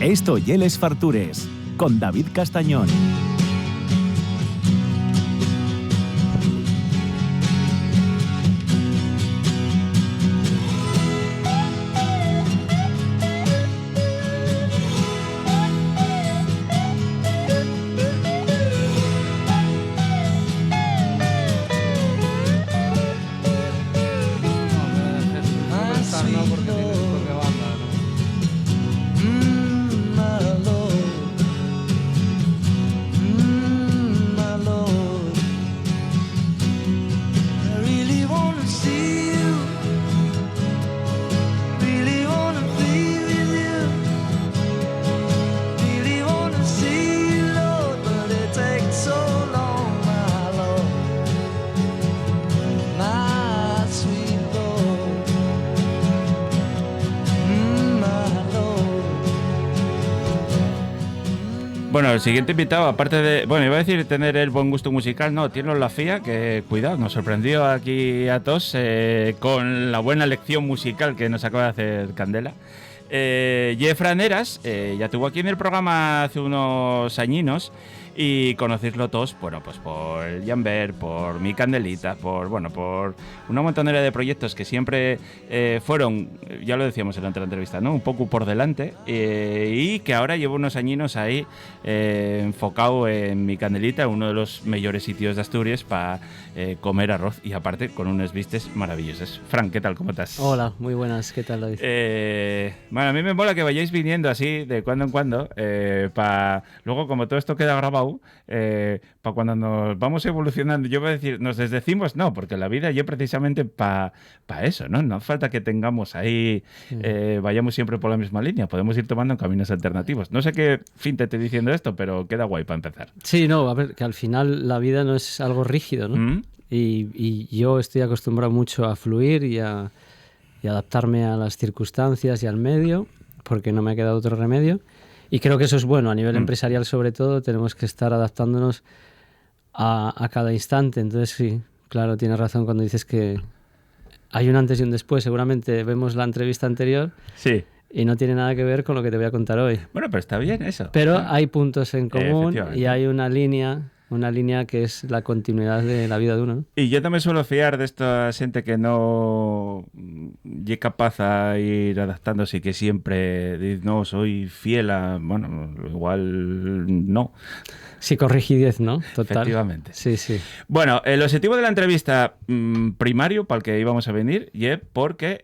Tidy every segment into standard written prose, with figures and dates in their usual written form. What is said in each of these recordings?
Esto y Les Fartures, con David Castañón. Bueno, el siguiente invitado, aparte de... Bueno, iba a decir tener el buen gusto musical, no, tiene la FIA, que cuidado, nos sorprendió aquí a todos con la buena lección musical que nos acaba de hacer Candela. Jefran Heras, ya estuvo aquí en el programa hace unos añinos y conocerlo todos, bueno, pues por el Jamber, por mi Candelita, por una montonera de proyectos que siempre fueron, ya lo decíamos en la otra entrevista, ¿no? Un poco por delante y que ahora llevo unos añinos ahí enfocado en mi Candelita, uno de los mejores sitios de Asturias para comer arroz y aparte con unos vistes maravillosos. Fran, ¿qué tal? ¿Cómo estás? Hola, muy buenas, ¿qué tal, David? Bueno, a mí me mola que vayáis viniendo así de cuando en cuando para luego, como todo esto queda grabado, para cuando nos vamos evolucionando, yo voy a decir, nos desdecimos, no, porque la vida yo precisamente para eso, ¿no? No hace falta que tengamos ahí, vayamos siempre por la misma línea, podemos ir tomando caminos alternativos. No sé qué fin te estoy diciendo esto, pero queda guay para empezar. Sí, no, a ver, que al final la vida no es algo rígido, ¿no? Y yo estoy acostumbrado mucho a fluir y adaptarme a las circunstancias y al medio, porque no me ha quedado otro remedio. Y creo que eso es bueno, a nivel empresarial sobre todo, tenemos que estar adaptándonos a cada instante. Entonces sí, claro, tienes razón cuando dices que hay un antes y un después. Seguramente vemos la entrevista anterior y no tiene nada que ver con lo que te voy a contar hoy. Bueno, pero está bien eso. Pero hay puntos en común y hay una línea que es la continuidad de la vida de uno, ¿no? Y yo también suelo fiar de esta gente que no es capaz a ir adaptándose y que siempre dice, no, soy fiel a... Bueno, igual no. Psicorrigidez, ¿no? Total. Efectivamente. Sí, sí. Bueno, el objetivo de la entrevista primario para el que íbamos a venir es porque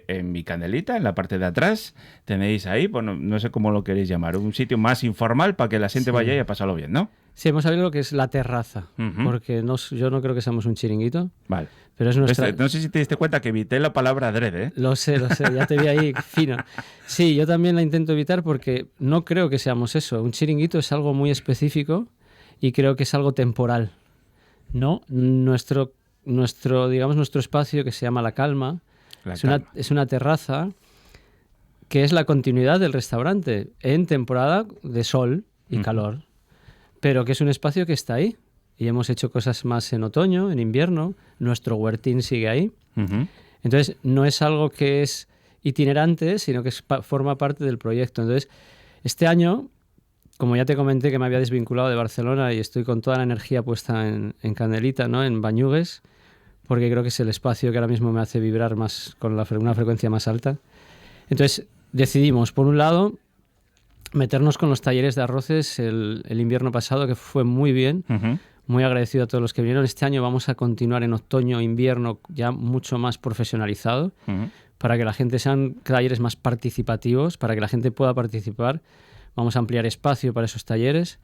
en mi Candelita, en la parte de atrás, tenéis ahí, bueno, no sé cómo lo queréis llamar, un sitio más informal para que la gente vaya y a pasarlo bien, ¿no? Sí, hemos abierto lo que es la terraza, porque yo no creo que seamos un chiringuito. Vale. Pero es nuestra... No sé si te diste cuenta que evité la palabra adrede, ¿eh? Lo sé, ya te vi ahí fino. Sí, yo también la intento evitar porque no creo que seamos eso. Un chiringuito es algo muy específico y creo que es algo temporal, ¿no? Nuestro espacio, que se llama La Calma, es una terraza que es la continuidad del restaurante en temporada de sol y calor, pero que es un espacio que está ahí. Y hemos hecho cosas más en otoño, en invierno. Nuestro huertín sigue ahí. Entonces, no es algo que es itinerante, sino que forma parte del proyecto. Entonces, este año, como ya te comenté que me había desvinculado de Barcelona y estoy con toda la energía puesta en Candelita, ¿no? En Bañugues, porque creo que es el espacio que ahora mismo me hace vibrar más con una frecuencia más alta. Entonces, decidimos, por un lado, meternos con los talleres de arroces el invierno pasado, que fue muy bien. Muy agradecido a todos los que vinieron. Este año vamos a continuar en otoño, invierno, ya mucho más profesionalizado, para que la gente sean talleres más participativos, para que la gente pueda participar. Vamos a ampliar espacio para esos talleres.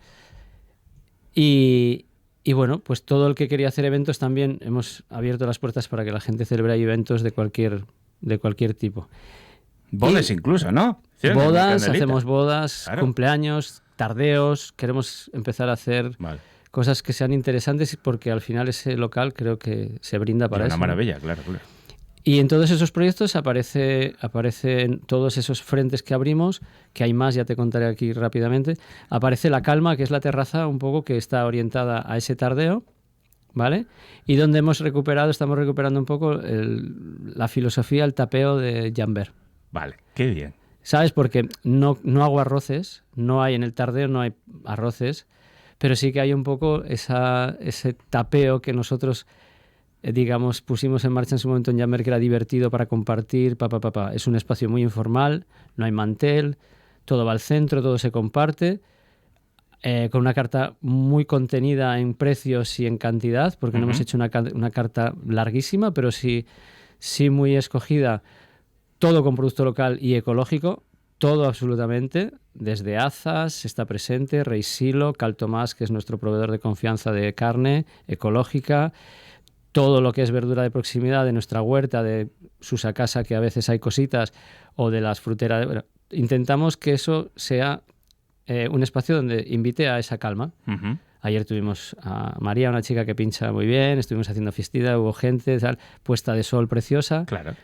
Y bueno, pues todo el que quería hacer eventos también hemos abierto las puertas para que la gente celebre eventos de cualquier tipo. Bodas incluso, ¿no? Sí, bodas, hacemos bodas, claro. Cumpleaños, tardeos. Queremos empezar a hacer... Vale. Cosas que sean interesantes porque al final ese local creo que se brinda para eso. Una maravilla, claro. Y en todos esos proyectos aparecen todos esos frentes que abrimos, que hay más, ya te contaré aquí rápidamente. Aparece La Calma, que es la terraza un poco que está orientada a ese tardeo, ¿vale? Y donde estamos recuperando un poco la filosofía, el tapeo de Jamber. Vale, qué bien. ¿Sabes? Porque no hago arroces, no hay en el tardeo, no hay arroces, pero sí que hay un poco ese tapeo que nosotros, digamos, pusimos en marcha en su momento en Jammer, que era divertido para compartir, Es un espacio muy informal, no hay mantel, todo va al centro, todo se comparte, con una carta muy contenida en precios y en cantidad, porque no hemos hecho una carta larguísima, pero sí muy escogida. Todo con producto local y ecológico, todo absolutamente, desde Azas está presente, Rey Silo, Cal Tomás, que es nuestro proveedor de confianza de carne ecológica, todo lo que es verdura de proximidad de nuestra huerta, de Susacasa, que a veces hay cositas, o de las fruteras. Bueno, intentamos que eso sea un espacio donde invite a esa calma. Uh-huh. Ayer tuvimos a María, una chica que pincha muy bien, estuvimos haciendo fiestida, hubo gente, tal, puesta de sol preciosa. Claro.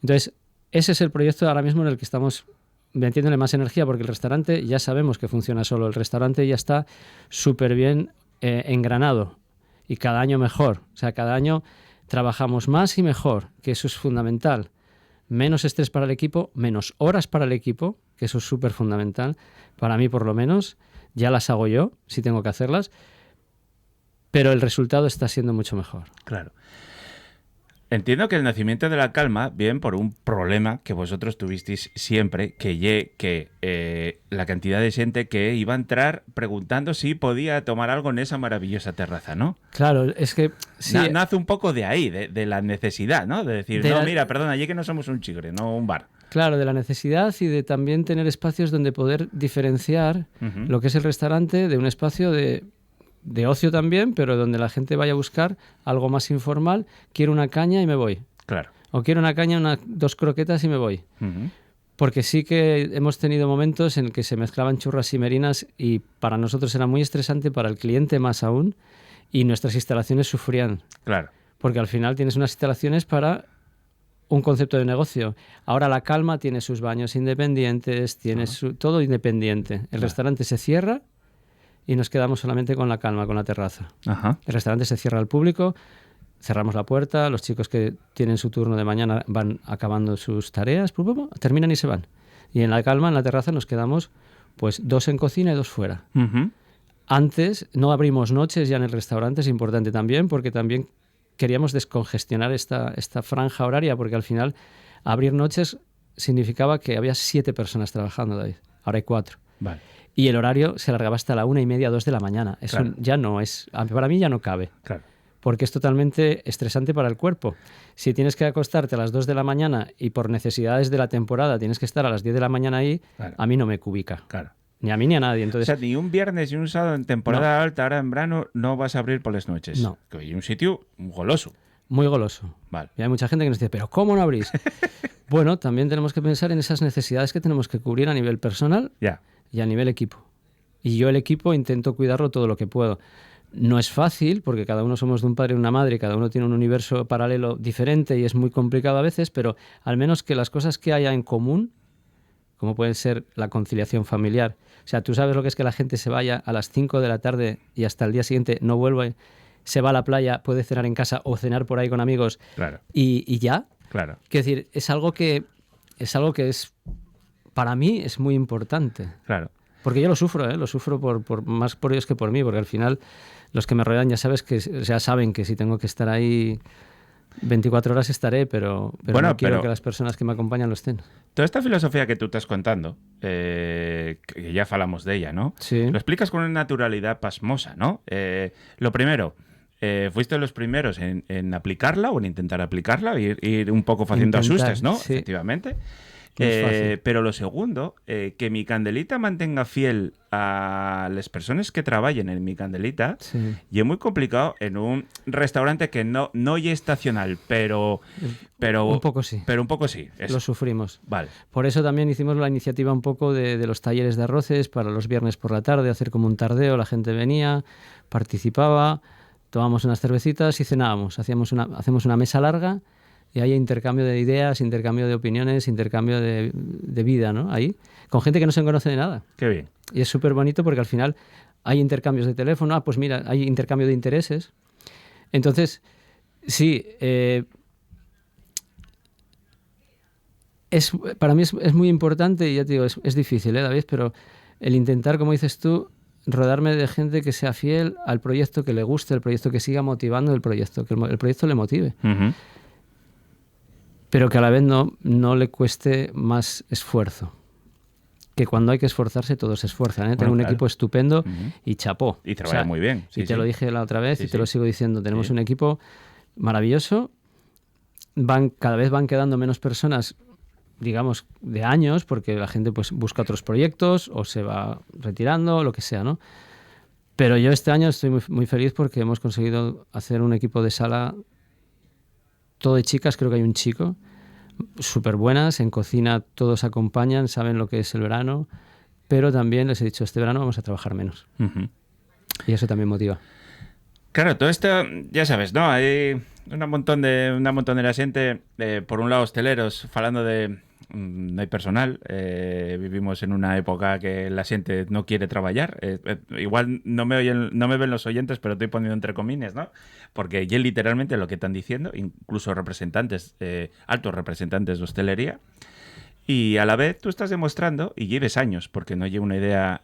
Entonces, ese es el proyecto ahora mismo en el que estamos metiéndole más energía, porque el restaurante ya sabemos que funciona solo. El restaurante ya está súper bien engranado y cada año mejor. O sea, cada año trabajamos más y mejor, que eso es fundamental. Menos estrés para el equipo, menos horas para el equipo, que eso es súper fundamental. Para mí, por lo menos, ya las hago yo, si tengo que hacerlas, pero el resultado está siendo mucho mejor. Claro. Entiendo que el nacimiento de la calma viene por un problema que vosotros tuvisteis siempre, que la cantidad de gente que iba a entrar preguntando si podía tomar algo en esa maravillosa terraza, ¿no? Claro, es que... Sí, nace un poco de ahí, de la necesidad, ¿no? De decir, mira, perdona, allí que no somos un chigre, no un bar. Claro, de la necesidad y de también tener espacios donde poder diferenciar lo que es el restaurante de un espacio de ocio también, pero donde la gente vaya a buscar algo más informal. Quiero una caña y me voy. Claro. O quiero una caña, 2 croquetas y me voy. Uh-huh. Porque sí que hemos tenido momentos en que se mezclaban churras y merinas y para nosotros era muy estresante, para el cliente más aún, y nuestras instalaciones sufrían. Claro. Porque al final tienes unas instalaciones para un concepto de negocio. Ahora la calma tiene sus baños independientes, tiene todo independiente. El restaurante se cierra y nos quedamos solamente con la calma, con la terraza. Ajá. El restaurante se cierra al público, cerramos la puerta, los chicos que tienen su turno de mañana van acabando sus tareas, terminan y se van. Y en la calma, en la terraza, nos quedamos pues 2 en cocina y 2 fuera. Uh-huh. Antes no abrimos noches ya en el restaurante, es importante también, porque también queríamos descongestionar esta franja horaria, porque al final abrir noches significaba que había 7 personas trabajando, David. Ahora hay 4. Vale. Y el horario se alargaba hasta la 1:30, 2 de la mañana. Eso claro. ya no es... Para mí ya no cabe. Claro. Porque es totalmente estresante para el cuerpo. Si tienes que acostarte a las 2 de la mañana y por necesidades de la temporada tienes que estar a las 10 de la mañana ahí, claro. A mí no me cubica. Claro. Ni a mí ni a nadie. Entonces, o sea, ni un viernes ni un sábado en temporada alta, ahora en verano, no vas a abrir por las noches. No. Que hay un sitio goloso. Muy goloso. Vale. Y hay mucha gente que nos dice, ¿pero cómo no abrís? Bueno, también tenemos que pensar en esas necesidades que tenemos que cubrir a nivel personal y a nivel equipo. Y yo el equipo intento cuidarlo todo lo que puedo. No es fácil, porque cada uno somos de un padre y una madre, y cada uno tiene un universo paralelo diferente y es muy complicado a veces, pero al menos que las cosas que haya en común, como puede ser la conciliación familiar. O sea, tú sabes lo que es que la gente se vaya a las 5 de la tarde y hasta el día siguiente no vuelva, se va a la playa, puede cenar en casa o cenar por ahí con amigos, claro. y ya. Claro. Quiero decir, es algo que es para mí es muy importante. Claro. Porque yo lo sufro por más por ellos que por mí, porque al final los que me rodean ya saben que si tengo que estar ahí 24 horas estaré, pero bueno, no quiero que las personas que me acompañan lo estén. Toda esta filosofía que tú estás contando, que ya falamos de ella, ¿no? Sí. Lo explicas con una naturalidad pasmosa, ¿no? Lo primero, fuiste los primeros en aplicarla o en intentar aplicarla, ir un poco haciendo asustes, ¿no? Sí. Efectivamente. Pero lo segundo, que mi candelita mantenga fiel a las personas que trabajen en mi candelita, sí. Y es muy complicado en un restaurante que no es estacional, pero un poco sí. Pero un poco sí. Lo sufrimos. Vale. Por eso también hicimos la iniciativa un poco de los talleres de arroces para los viernes por la tarde, hacer como un tardeo, la gente venía, participaba, tomábamos unas cervecitas y cenábamos. Hacemos una mesa larga. Y hay intercambio de ideas, intercambio de opiniones, intercambio de vida, ¿no? Ahí, con gente que no se conoce de nada. Qué bien. Y es súper bonito porque al final hay intercambios de teléfono, pues mira, hay intercambio de intereses. Entonces, sí, Para mí es muy importante y ya te digo, es difícil, David, pero el intentar, como dices tú, rodearme de gente que sea fiel al proyecto, que le guste el proyecto, que siga motivando el proyecto, que el proyecto le motive, pero que a la vez no le cueste más esfuerzo. Que cuando hay que esforzarse, todos se esfuerzan. Bueno, tengo un claro. equipo estupendo y chapó. Y trabaja muy bien. Sí, y te lo dije la otra vez Sí, y te lo sigo diciendo. Tenemos Sí. un equipo maravilloso. Cada vez van quedando menos personas, digamos, de años, porque la gente pues busca otros proyectos o se va retirando, lo que sea, ¿no? Pero yo este año estoy muy, muy feliz porque hemos conseguido hacer un equipo de sala todo de chicas, creo que hay un chico, súper buenas, en cocina todos acompañan, saben lo que es el verano, pero también les he dicho, este verano vamos a trabajar menos. Y eso también motiva. Claro, todo esto, ya sabes, ¿no? Hay un montón de la gente, por un lado hosteleros, falando de no hay personal, vivimos en una época que la gente no quiere trabajar, igual no me ven los oyentes, pero estoy poniendo entre comillas, ¿no? Porque ya literalmente lo que están diciendo, incluso representantes, altos representantes de hostelería, y a la vez tú estás demostrando, y lleves años, porque no llevo una idea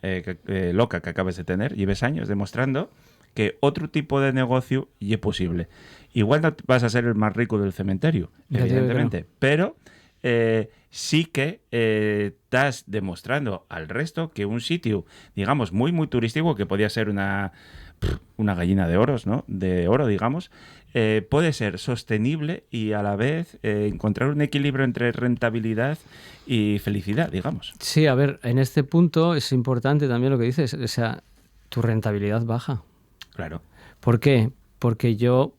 loca que acabes de tener, lleves años demostrando que otro tipo de negocio y es posible. Igual no vas a ser el más rico del cementerio, evidentemente, pero sí que estás demostrando al resto que un sitio, digamos, muy, muy turístico, que podía ser una gallina de oros, ¿no? De oro, digamos, puede ser sostenible y a la vez encontrar un equilibrio entre rentabilidad y felicidad, digamos. Sí, a ver, en este punto es importante también lo que dices, o sea, tu rentabilidad baja. Claro. ¿Por qué? Porque yo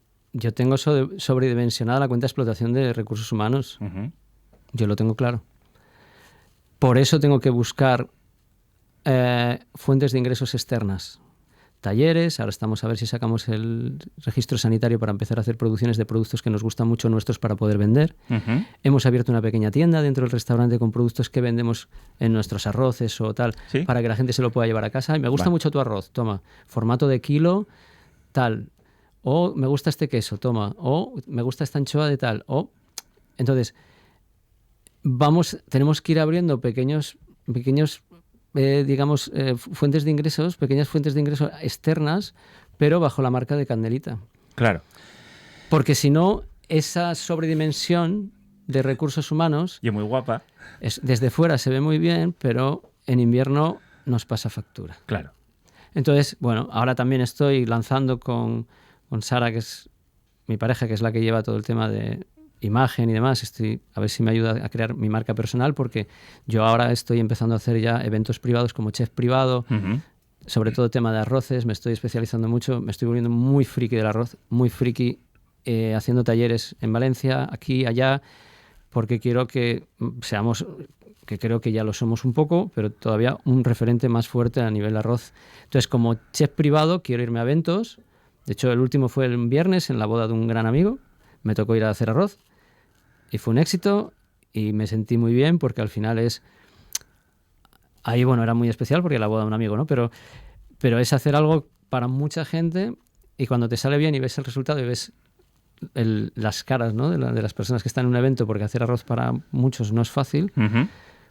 tengo sobredimensionada la cuenta de explotación de recursos humanos. Yo lo tengo claro. Por eso tengo que buscar fuentes de ingresos externas. Talleres, ahora estamos a ver si sacamos el registro sanitario para empezar a hacer producciones de productos que nos gustan mucho nuestros para poder vender. Hemos abierto una pequeña tienda dentro del restaurante con productos que vendemos en nuestros arroces o tal, ¿Sí? para que la gente se lo pueda llevar a casa. Y me gusta mucho tu arroz, toma, formato de kilo, tal. O me gusta este queso, toma. O me gusta esta anchoa de tal. Entonces, tenemos que ir abriendo pequeños digamos, fuentes de ingresos, pequeñas fuentes de ingresos externas, pero bajo la marca de Candelita. Claro. Porque si no, esa sobredimensión de recursos humanos... Y es muy guapa. Desde fuera se ve muy bien, pero en invierno nos pasa factura. Claro. Entonces, bueno, ahora también estoy lanzando con Sara, que es mi pareja, que es la que lleva todo el tema de imagen y demás. A ver si me ayuda a crear mi marca personal, porque yo ahora estoy empezando a hacer ya eventos privados como chef privado, sobre todo tema de arroces, me estoy especializando mucho, me estoy volviendo muy friki del arroz, muy friki, haciendo talleres en Valencia, aquí, allá, porque quiero que seamos, que creo que ya lo somos un poco, pero todavía un referente más fuerte a nivel arroz. Entonces, como chef privado, quiero irme a eventos. De hecho, el último fue el viernes en la boda de un gran amigo, me tocó ir a hacer arroz. Y fue un éxito y me sentí muy bien porque al final ahí, bueno, era muy especial porque la boda de un amigo, ¿no? Pero es hacer algo para mucha gente y cuando te sale bien y ves el resultado y ves las caras, ¿no? de las personas que están en un evento, porque hacer arroz para muchos no es fácil,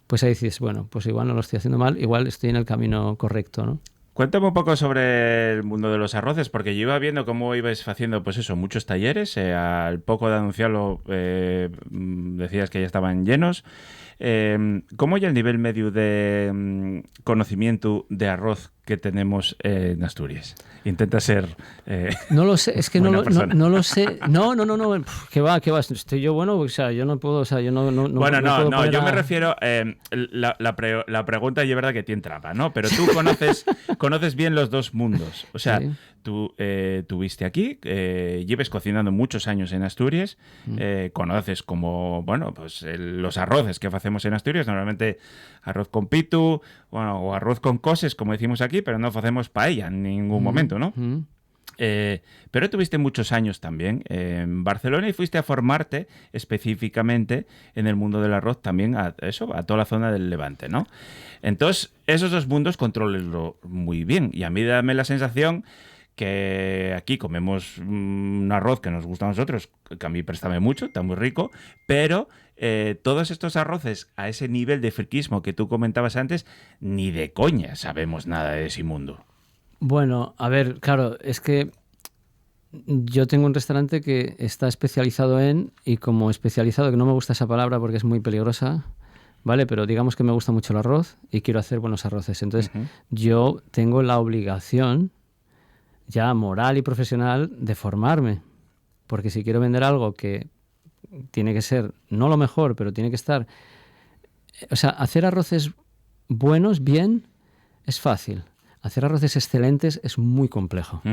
pues ahí dices, bueno, pues igual no lo estoy haciendo mal, igual estoy en el camino correcto, ¿no? Cuéntame un poco sobre el mundo de los arroces, porque yo iba viendo cómo ibais haciendo, pues eso, muchos talleres. Al poco de anunciarlo, decías que ya estaban llenos. ¿Cómo ya el nivel medio de conocimiento de arroz que tenemos en Asturias? Intenta ser no lo sé, es que no lo sé. No, que va, estoy yo bueno, o sea, yo no puedo, o sea, yo no bueno, no, yo me a... refiero, la pregunta y es verdad que tiene trampa, ¿no? Pero tú conoces bien los dos mundos, o sea, sí. Tú viste aquí, lleves cocinando muchos años en Asturias, conoces como, bueno, pues los arroces que hacemos en Asturias, normalmente arroz con pitu, bueno, o arroz con coses, como decimos aquí, pero no hacemos paella en ningún momento, ¿no? Pero tuviste muchos años también en Barcelona y fuiste a formarte específicamente en el mundo del arroz también a toda la zona del Levante, ¿no? Entonces, esos dos mundos controlenlo muy bien y a mí dame la sensación que aquí comemos un arroz que nos gusta a nosotros, que a mí préstame mucho, está muy rico, pero todos estos arroces a ese nivel de friquismo que tú comentabas antes, ni de coña sabemos nada de ese mundo. Bueno, a ver, claro, es que yo tengo un restaurante que está especializado en, y como especializado, que no me gusta esa palabra porque es muy peligrosa, ¿vale? Pero digamos que me gusta mucho el arroz y quiero hacer buenos arroces. Entonces, yo tengo la obligación, ya moral y profesional, de formarme. Porque si quiero vender algo que tiene que ser, no lo mejor, pero tiene que estar... O sea, hacer arroces buenos, bien, es fácil. Hacer arroces excelentes es muy complejo.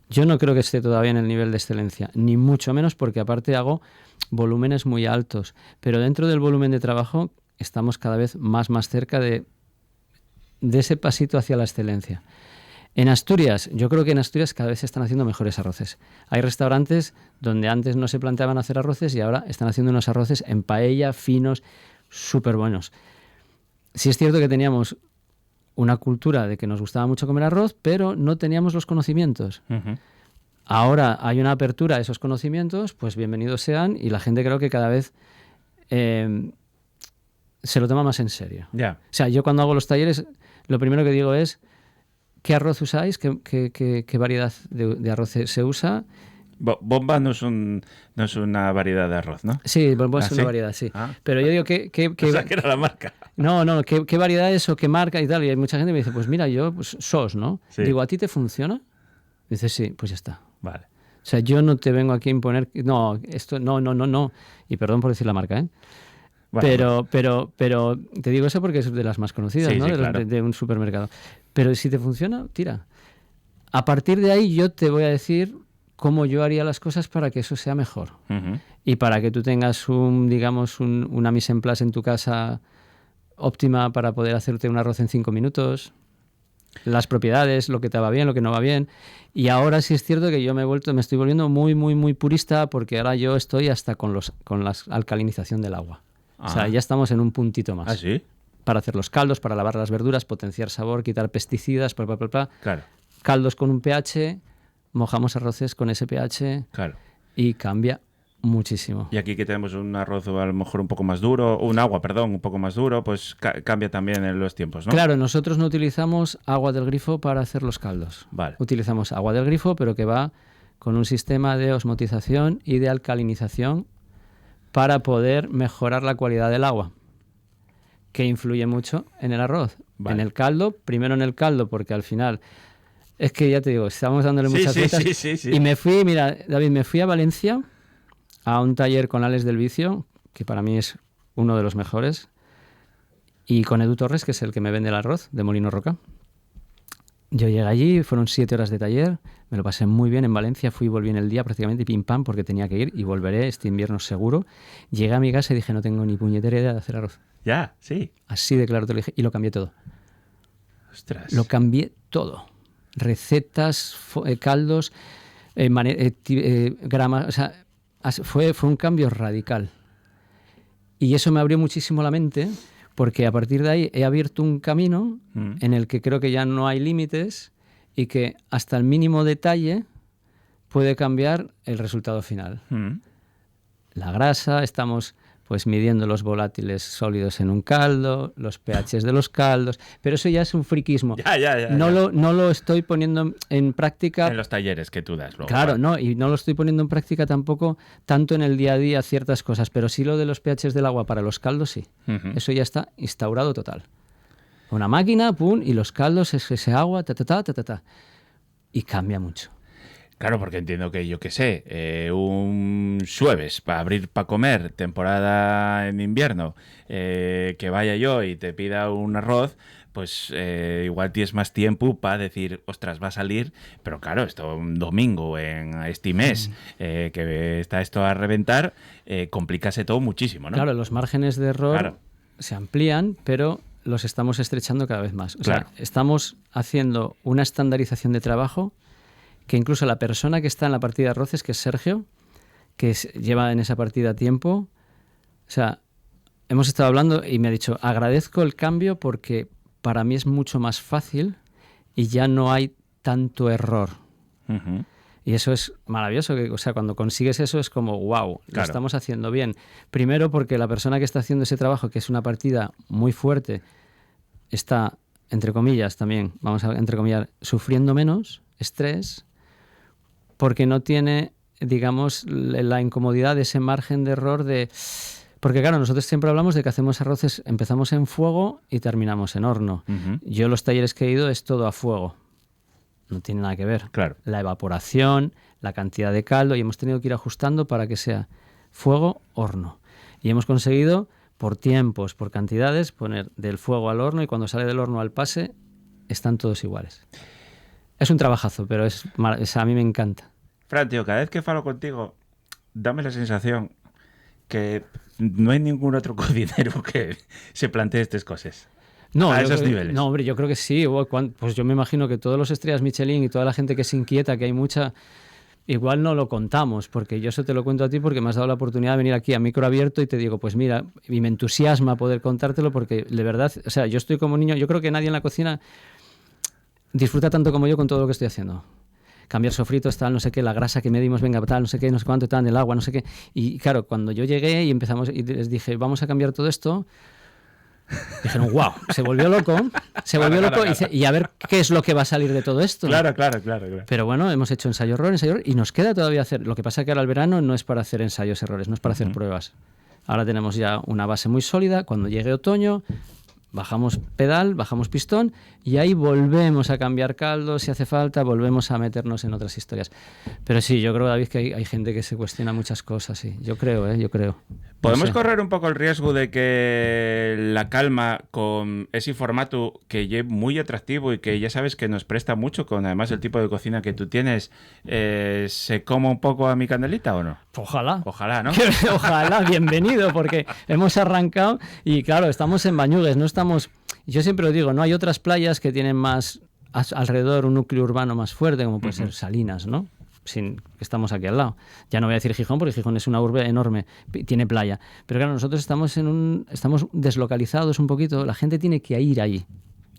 Yo no creo que esté todavía en el nivel de excelencia, ni mucho menos porque aparte hago volúmenes muy altos. Pero dentro del volumen de trabajo estamos cada vez más cerca de ese pasito hacia la excelencia. En Asturias, yo creo que en Asturias cada vez se están haciendo mejores arroces. Hay restaurantes donde antes no se planteaban hacer arroces y ahora están haciendo unos arroces en paella, finos, súper buenos. Sí es cierto que teníamos una cultura de que nos gustaba mucho comer arroz, pero no teníamos los conocimientos. Ahora hay una apertura a esos conocimientos, pues bienvenidos sean, y la gente creo que cada vez se lo toma más en serio. Yeah. O sea, yo cuando hago los talleres, lo primero que digo es ¿qué arroz usáis? ¿Qué variedad de arroz se usa? Bomba no es una variedad de arroz, ¿no? Sí, bomba es ¿Ah, una sí? variedad, sí. Ah. Pero yo digo, O sea, que era la marca. No, ¿qué variedad es o qué marca y tal? Y hay mucha gente que me dice, pues mira, yo, pues, SOS, ¿no? Sí. Digo, ¿a ti te funciona? Dice, sí, pues ya está. Vale. O sea, yo no te vengo aquí a imponer, no, esto, no. Y perdón por decir la marca, ¿eh? Bueno, pero te digo eso porque es de las más conocidas, sí, ¿no? sí, claro. De un supermercado. Pero si te funciona, tira. A partir de ahí yo te voy a decir cómo yo haría las cosas para que eso sea mejor. Y para que tú tengas una mise en place en tu casa óptima para poder hacerte un arroz en 5 minutos, las propiedades, lo que te va bien, lo que no va bien. Y ahora sí es cierto que yo me estoy volviendo muy purista porque ahora yo estoy hasta con la alcalinización del agua. O sea, ya estamos en un puntito más. ¿Ah, sí? Para hacer los caldos, para lavar las verduras, potenciar sabor, quitar pesticidas, Claro. Caldos con un pH, mojamos arroces con ese pH Claro. y cambia muchísimo. Y aquí que tenemos un arroz a lo mejor un poco más duro, un agua, perdón, un poco más duro, pues cambia también en los tiempos, ¿no? Claro, nosotros no utilizamos agua del grifo para hacer los caldos. Vale. Utilizamos agua del grifo, pero que va con un sistema de osmotización y de alcalinización para poder mejorar la cualidad del agua, que influye mucho en el arroz. Vale. En el caldo, primero en el caldo, porque al final... Es que ya te digo, estábamos dándole muchas vueltas. Sí. Y mira, David, me fui a Valencia a un taller con Alex del Vicio, que para mí es uno de los mejores, y con Edu Torres, que es el que me vende el arroz de Molino Roca. Yo llegué allí, fueron 7 horas de taller, me lo pasé muy bien en Valencia, fui y volví en el día prácticamente pim pam porque tenía que ir y volveré este invierno seguro. Llegué a mi casa y dije, no tengo ni puñetera idea de hacer arroz. Ya, sí. Así de claro te lo dije y lo cambié todo. Ostras. Lo cambié todo. Recetas, caldos, gramas, o sea, fue un cambio radical. Y eso me abrió muchísimo la mente porque a partir de ahí he abierto un camino en el que creo que ya no hay límites y que hasta el mínimo detalle puede cambiar el resultado final. La grasa, estamos pues midiendo los volátiles sólidos en un caldo, los pHs de los caldos, pero eso ya es un friquismo. No lo estoy poniendo en práctica. En los talleres que tú das luego. Claro, ¿vale? no, y no lo estoy poniendo en práctica tampoco tanto en el día a día ciertas cosas, pero sí lo de los pHs del agua para los caldos, sí. Eso ya está instaurado total. Una máquina, pum, y los caldos, ese agua, ta. Y cambia mucho. Claro, porque entiendo que, yo qué sé, un jueves para abrir para comer, temporada en invierno, que vaya yo y te pida un arroz, pues igual tienes más tiempo para decir, ostras, va a salir, pero claro, esto un domingo en este mes, que está esto a reventar, complicase todo muchísimo, ¿no? Claro, los márgenes de error se amplían, pero los estamos estrechando cada vez más. O sea, estamos haciendo una estandarización de trabajo que incluso la persona que está en la partida de arroces, que es Sergio, que lleva en esa partida tiempo, o sea, hemos estado hablando y me ha dicho, agradezco el cambio porque para mí es mucho más fácil y ya no hay tanto error. Y eso es maravilloso, o sea, cuando consigues eso es como, wow, lo estamos haciendo bien. Primero porque la persona que está haciendo ese trabajo, que es una partida muy fuerte, está, entre comillas también, vamos a entrecomillar, sufriendo menos estrés, porque no tiene, digamos, la incomodidad de ese margen de error de... Porque claro, nosotros siempre hablamos de que hacemos arroces, empezamos en fuego y terminamos en horno. Yo los talleres que he ido es todo a fuego. No tiene nada que ver. Claro. La evaporación, la cantidad de caldo, y hemos tenido que ir ajustando para que sea fuego, horno. Y hemos conseguido, por tiempos, por cantidades, poner del fuego al horno, y cuando sale del horno al pase, están todos iguales. Es un trabajazo, pero a mí me encanta. Fran, tío, cada vez que falo contigo, dame la sensación que no hay ningún otro cocinero que se plantee estas cosas. No, a esos niveles. No, hombre, yo creo que sí. Pues yo me imagino que todos los estrellas Michelin y toda la gente que se inquieta, que hay mucha... Igual no lo contamos, porque yo eso te lo cuento a ti porque me has dado la oportunidad de venir aquí a micro abierto y te digo, pues mira, y me entusiasma poder contártelo porque de verdad, o sea, yo estoy como niño, yo creo que nadie en la cocina disfruta tanto como yo con todo lo que estoy haciendo. Cambiar sofritos, tal, no sé qué, la grasa que medimos, venga, tal, no sé qué, no sé cuánto, tal, el agua, no sé qué. Y claro, cuando yo llegué y empezamos, y les dije, vamos a cambiar todo esto... Dijeron, wow, se volvió loco, y a ver qué es lo que va a salir de todo esto. Claro. Pero bueno, hemos hecho ensayo-error, y nos queda todavía hacer. Lo que pasa es que ahora el verano no es para hacer ensayos-errores, no es para hacer pruebas. Ahora tenemos ya una base muy sólida. Cuando llegue otoño, bajamos pedal, bajamos pistón y ahí volvemos a cambiar caldo si hace falta, volvemos a meternos en otras historias. Pero sí, yo creo, David, que hay gente que se cuestiona muchas cosas, sí. Yo creo. ¿Podemos correr un poco el riesgo de que la calma con ese formato que es muy atractivo y que ya sabes que nos presta mucho con además el tipo de cocina que tú tienes, se coma un poco a mi candelita o no? Ojalá. Ojalá, ¿no? Ojalá, bienvenido, porque hemos arrancado y claro, estamos en Bañugues, no estamos... Yo siempre lo digo, no hay otras playas que tienen más alrededor un núcleo urbano más fuerte, como puede ser Salinas, ¿no? Estamos aquí al lado. Ya no voy a decir Gijón, porque Gijón es una urbe enorme, tiene playa. Pero claro, nosotros estamos deslocalizados un poquito, la gente tiene que ir ahí.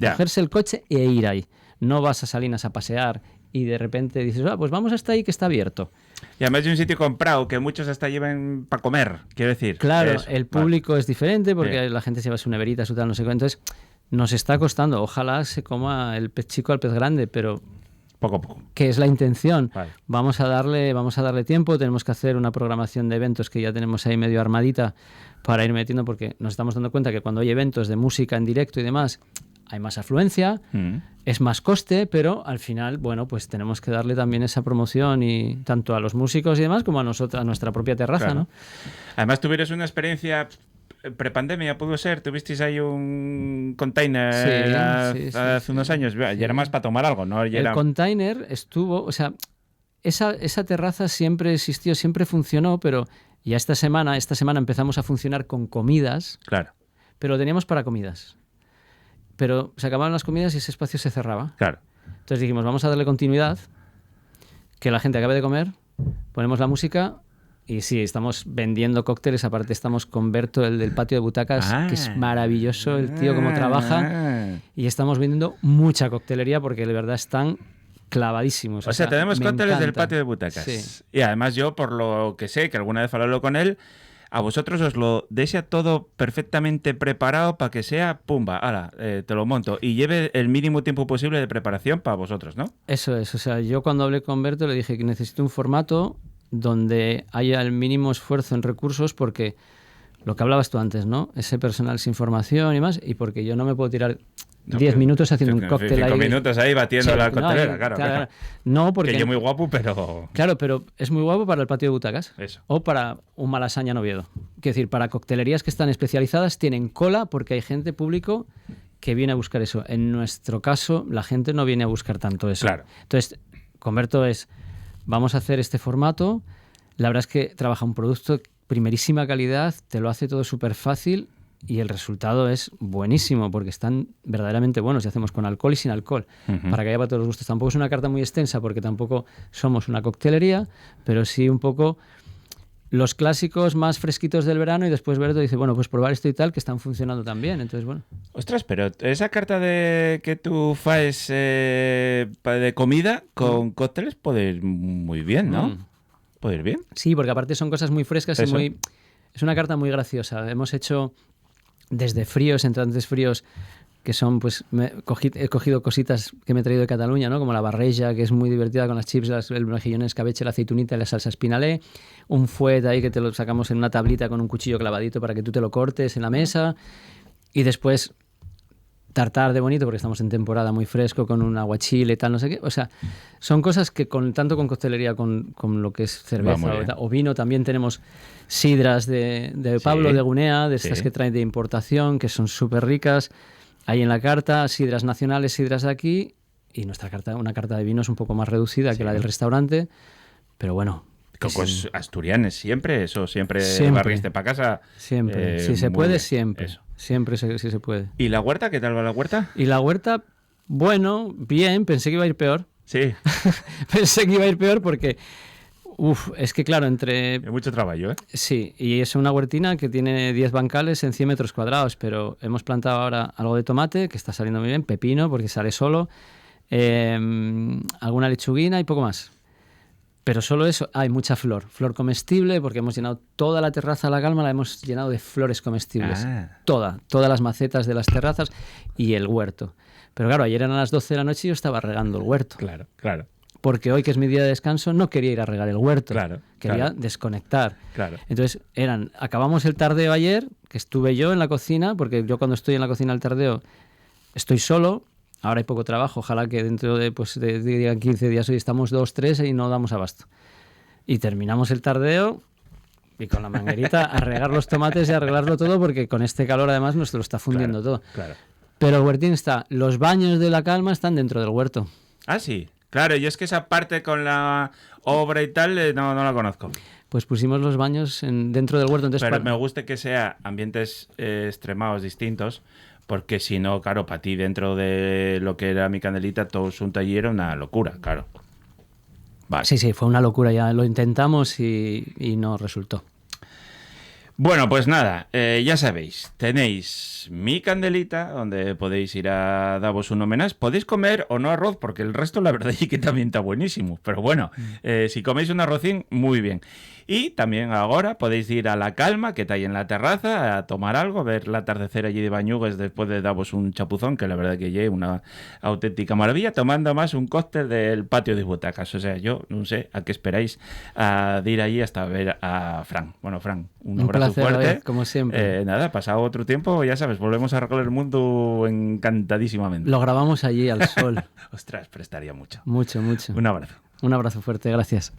Cogerse el coche e ir ahí. No vas a Salinas a pasear y de repente dices, pues vamos hasta ahí que está abierto. Y además de un sitio comprado que muchos hasta llevan para comer, quiero decir. Claro, el público es diferente porque la gente se lleva su neverita, su tal, no sé qué. Entonces, nos está costando. Ojalá se coma el pez chico al pez grande, pero... Poco a poco. Que es la intención. Vale. Vamos a darle tiempo. Tenemos que hacer una programación de eventos que ya tenemos ahí medio armadita para ir metiendo, porque nos estamos dando cuenta que cuando hay eventos de música en directo y demás, hay más afluencia, es más coste, pero al final, bueno, pues tenemos que darle también esa promoción y tanto a los músicos y demás como a nosotros, a nuestra propia terraza, claro. ¿No? Además, tuvieras una experiencia prepandemia, pudo ser. Tuvisteis ahí un container hace unos años. Ya era más para tomar algo, ¿no? El container estuvo, o sea, esa terraza siempre existió, siempre funcionó, pero ya esta semana empezamos a funcionar con comidas. Claro. Pero lo teníamos para comidas. Pero se acababan las comidas y ese espacio se cerraba. Claro. Entonces dijimos, vamos a darle continuidad, que la gente acabe de comer, ponemos la música y sí, estamos vendiendo cócteles. Aparte estamos con Berto, el del patio de butacas, que es maravilloso, el tío cómo trabaja. Y estamos vendiendo mucha coctelería porque de verdad están clavadísimos. O sea, tenemos cócteles encanta. del patio de butacas. Sí. Y además yo, por lo que sé, que alguna vez hablado con él, a vosotros os lo desea todo perfectamente preparado para que sea, pumba, ala, te lo monto. Y lleve el mínimo tiempo posible de preparación para vosotros, ¿no? Eso es. O sea, yo cuando hablé con Berto le dije que necesito un formato donde haya el mínimo esfuerzo en recursos, porque lo que hablabas tú antes, ¿no? Ese personal sin formación y más, y porque yo no me puedo tirar 10 minutos haciendo un cóctel ahí. 5 minutos ahí batiendo la coctelera, claro. No, porque... Que yo muy guapo, pero... Claro, pero es muy guapo para el patio de butacas. Eso. O para un Malasaña en Oviedo. Quiero decir, para coctelerías que están especializadas tienen cola porque hay gente, público, que viene a buscar eso. En nuestro caso, la gente no viene a buscar tanto eso. Claro. Entonces, Converto vamos a hacer este formato. La verdad es que trabaja un producto primerísima calidad, te lo hace todo súper fácil y el resultado es buenísimo porque están verdaderamente buenos y hacemos con alcohol y sin alcohol, para que haya para todos los gustos. Tampoco es una carta muy extensa porque tampoco somos una coctelería, pero sí un poco los clásicos más fresquitos del verano y después Berto dice, bueno, pues probar esto y tal, que están funcionando también. Entonces, bueno. Ostras, pero esa carta de que tú faes de comida con cócteles puede ir muy bien, ¿no? Puede ir bien. Sí, porque aparte son cosas muy frescas Eso. y es una carta muy graciosa. Hemos hecho desde fríos, entrantes fríos, que son, pues, he cogido cositas que me he traído de Cataluña, ¿no? Como la barreja, que es muy divertida con las chips, el mejillón en escabeche, la aceitunita y la salsa espinalé. Un fuet ahí que te lo sacamos en una tablita con un cuchillo clavadito para que tú te lo cortes en la mesa. Y después tartar de bonito, porque estamos en temporada, muy fresco, con un aguachile y tal, no sé qué. O sea, son cosas que tanto con coctelería, con lo que es cerveza o vino, también tenemos sidras de Pablo de Gunea, de estas que traen de importación, que son súper ricas. Hay en la carta sidras nacionales, sidras de aquí, y nuestra carta, una carta de vinos un poco más reducida que la del restaurante, pero bueno. Cocos asturianes, siempre, eso, siempre barriste para casa. Siempre, si se puede, bien. siempre. Eso. Siempre si se puede. ¿Y la huerta? ¿Qué tal va la huerta? Y la huerta, bueno, bien, pensé que iba a ir peor. Sí. Pensé que iba a ir peor porque, es que claro, Hay mucho trabajo, ¿eh? Sí, y es una huertina que tiene 10 bancales en 100 metros cuadrados, pero hemos plantado ahora algo de tomate, que está saliendo muy bien, pepino, porque sale solo, alguna lechuguina y poco más. Pero solo eso, hay mucha flor comestible, porque hemos llenado toda la terraza de la Calma, la hemos llenado de flores comestibles. Todas las macetas de las terrazas y el huerto. Pero claro, ayer eran las 12 de la noche y yo estaba regando el huerto. Claro. Porque hoy, que es mi día de descanso, no quería ir a regar el huerto. Quería desconectar. Claro. Entonces, acabamos el tardeo ayer, que estuve yo en la cocina, porque yo cuando estoy en la cocina al tardeo estoy solo. Ahora hay poco trabajo, ojalá que dentro de 15 días hoy estamos 2, 3 y no damos abasto. Y terminamos el tardeo y con la manguerita a regar los tomates y a arreglarlo todo, porque con este calor además nos lo está fundiendo todo. Claro. Pero el huertín los baños de la Calma están dentro del huerto. Ah, sí. Claro, yo es que esa parte con la obra y tal no la conozco. Pues pusimos los baños dentro del huerto. Entonces, pero me gusta que sea ambientes extremados, distintos, porque si no, claro, para ti dentro de lo que era mi candelita, todo es un taller, era una locura, claro. Vale. Sí, fue una locura, ya lo intentamos y no resultó. Bueno, pues nada, ya sabéis, tenéis mi candelita, donde podéis ir a daros un homenaje. Podéis comer o no arroz, porque el resto la verdad es que también está buenísimo. Pero bueno, si coméis un arrocín, muy bien. Y también ahora podéis ir a La Calma, que está ahí en la terraza, a tomar algo, ver el atardecer allí de Bañugues después de daros un chapuzón, que la verdad que es una auténtica maravilla, tomando más un cóctel del patio de butacas. O sea, yo no sé a qué esperáis a ir allí hasta ver a Fran. Bueno, Fran, un abrazo placer, fuerte. David, como siempre. Nada, pasado otro tiempo, ya sabes, volvemos a recorrer el mundo encantadísimamente. Lo grabamos allí al sol. Ostras, prestaría mucho. Mucho. Un abrazo. Un abrazo fuerte, gracias.